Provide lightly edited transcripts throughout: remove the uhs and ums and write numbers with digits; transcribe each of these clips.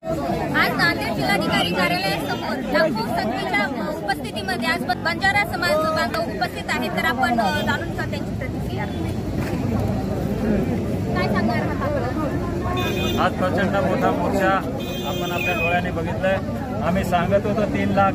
आज नांदेड जिल्हाधिकारी कार्यालयासमोर लाखो संख्येच्या उपस्थितीमध्ये आज बंजारा समाज बांधव उपस्थित आहेत, तर आपण जाणून घेऊ त्यांची प्रतिक्रिया. काय सांगणार आहात? आज प्रचंड मोठा मोर्चा आपण आपल्या डोळ्याने बघितलाय. आम्ही सांगत होतो 3 लाख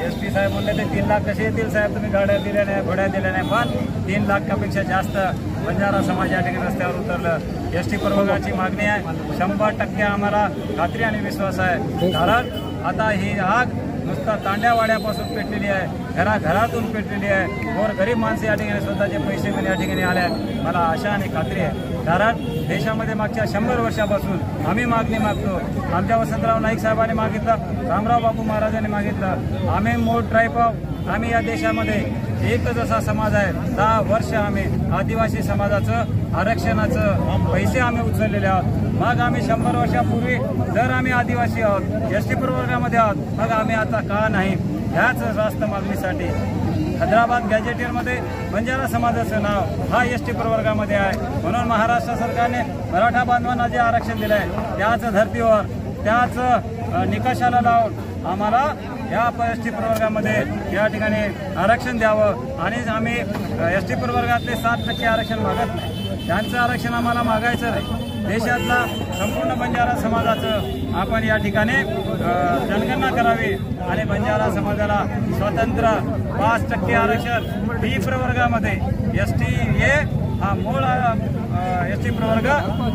एसपी साहेब म्हणले ते 3 लाख कसे येतील साहेब, तुम्ही गाड्या दिल्या नाही, घोड्या दिल्या नाही, पण 3 लाखापेक्षा जास्त बंजारा समाज या ठिकाणी रस्त्यावर उतरलं. एसटी प्रवर्गाची मागणी आहे, 100% आम्हाला खात्री आणि विश्वास आहे. कारण आता ही आग नुसता तांड्यावाड्यापासून पेटलेली आहे, घरातून पेटलेली आहे. गरीब माणसे या ठिकाणी स्वतःचे पैसे घेऊन या ठिकाणी आले आहेत. मला आशा आणि खात्री आहे, कारण देशामध्ये मागच्या 100 वर्षापासून आम्ही मागणी मागतो. आमच्या वसंतराव नाईक साहेबांनी मागितलं, रामराव बापू महाराजांनी मागितलं. आम्ही मूळ ट्राईब आम्ही या देशामध्ये एकच असा समाज आहे. 10 वर्ष आम्ही आदिवासी समाजाचं आरक्षणाचं पैसे आम्ही उचललेले आहोत. मग आम्ही 100 वर्षापूर्वी जर आम्ही आदिवासी आहोत, एसटी प्रवर्गामध्ये आहोत, मग आम्ही आता का नाही? ह्याच रास्त मागणीसाठी हैदराबाद गॅजेटियरमध्ये बंजारा समाजाचं नाव हा एसटी प्रवर्गामध्ये आहे. म्हणून महाराष्ट्र सरकारने मराठा बांधवांना जे आरक्षण दिलं आहे त्याच धर्तीवर त्याच निकषाला लावून आम्हाला या एसटी प्रवर्गामध्ये या ठिकाणी आरक्षण द्यावं. आणि आम्ही एसटी प्रवर्गातले 7% आरक्षण मागत नाही, त्यांचं आरक्षण आम्हाला मागायचं नाही. देशातला संपूर्ण बंजारा समाजाचं आपण या ठिकाणी जनगणना करावी आणि बंजारा समाजाला स्वतंत्र 5% आरक्षण बी प्रवर्गामध्ये, एसटी ए हा मूळ एसटी प्रवर्ग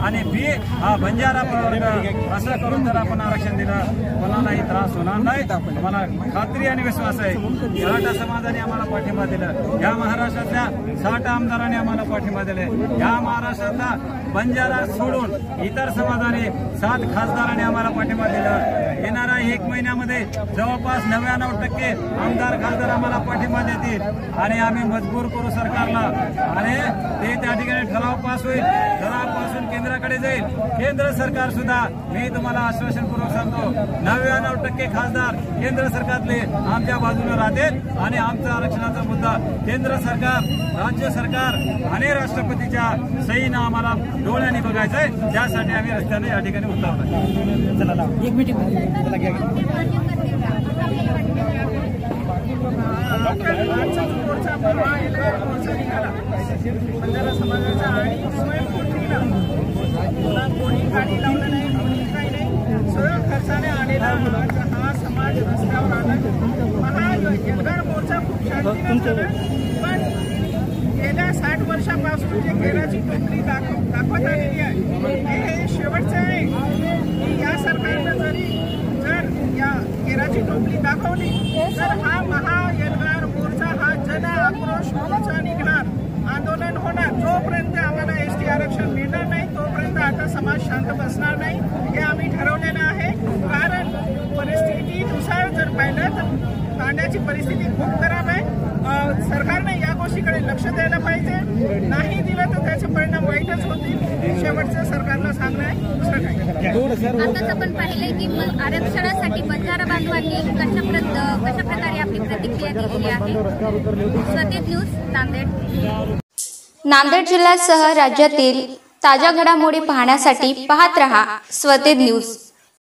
आणि बी हा बंजारा प्रवर्ग असं करून जर आपण आरक्षण दिलं कोणालाही त्रास होणार नाही. मला खात्री आणि विश्वास आहे. मराठा समाजाने आम्हाला पाठिंबा दिला, या महाराष्ट्रातल्या 60 आमदारांनी आम्हाला पाठिंबा दिले, या महाराष्ट्रातला बंजारा सोडून इतर समाजाने 7 खासदारांनी आम्हाला पाठिंबा दिला. येणाऱ्या 1 महिन्यामध्ये जवळपास 99% आमदार खासदार आम्हाला पाठिंबा देतील आणि आम्ही मजबूर करू सरकारला आणि ते त्या ठिकाणी ठराव पास होईल. ठरावापासून केंद्राकडे जाईल. केंद्र सरकार सुद्धा, मी तुम्हाला आश्वासनपूर्वक सांगतो, 99% खासदार केंद्र सरकारले आमच्या बाजूने राहतील आणि आमचा आरक्षणाचा मुद्दा केंद्र सरकार, राज्य सरकार आणि राष्ट्रपतीच्या सहीनं आम्हाला डोळ्यांनी बघायचं आहे. त्यासाठी आम्ही रस्त्याने या ठिकाणी उतरलो. चला एक मीटिंग बंजारा समाजाचा आणि स्वयंपूर्तीनं कोणी गाडी लावलं नाही, कोणी काही नाही, स्वयं खर्चाने आलेला हा समाज रस्त्यावर आला. एल्गार मोर्चा खूप शांतीनं झाला, पण गेल्या 60 वर्षापासून जे केराची टोपली दाखवत आलेली आहे हे शेवटचं आहे. की या सरकारनं जर या केराची टोपली दाखवली तर हा एल्गार मोर्चा हा जन आक्रोश मोर्चा निघणार, आंदोलन होणार. जोपर्यंत आम्हाला एसटी आरक्षण मिळणार नाही तोपर्यंत आता समाज शांत बसणार नाही, हे आम्ही ठरवलेलं आहे. कारण परिस्थितीनुसार जर पाहिलं तर तांड्याची परिस्थिती खूप खराब आहे. सरकारने या गोष्टीकडे लक्ष द्यायला पाहिजे. नाही दिलं तर त्याचे परिणाम वाईटच होतील. शेवटचं सरकारला सांगणं आहे, दुसरं काय. आताच आपण पाहिलंय की आरक्षणासाठी बंजारा बांधवांनी कशा प्रकारे आपली प्रतिक्रिया दिलेली आहे. स्वतेज न्यूज नांदेड. नांदेड जिल्ह्यासह राज्यातील ताज्या घडामोडी पाहण्यासाठी पाहत रहा स्वतेज न्यूज.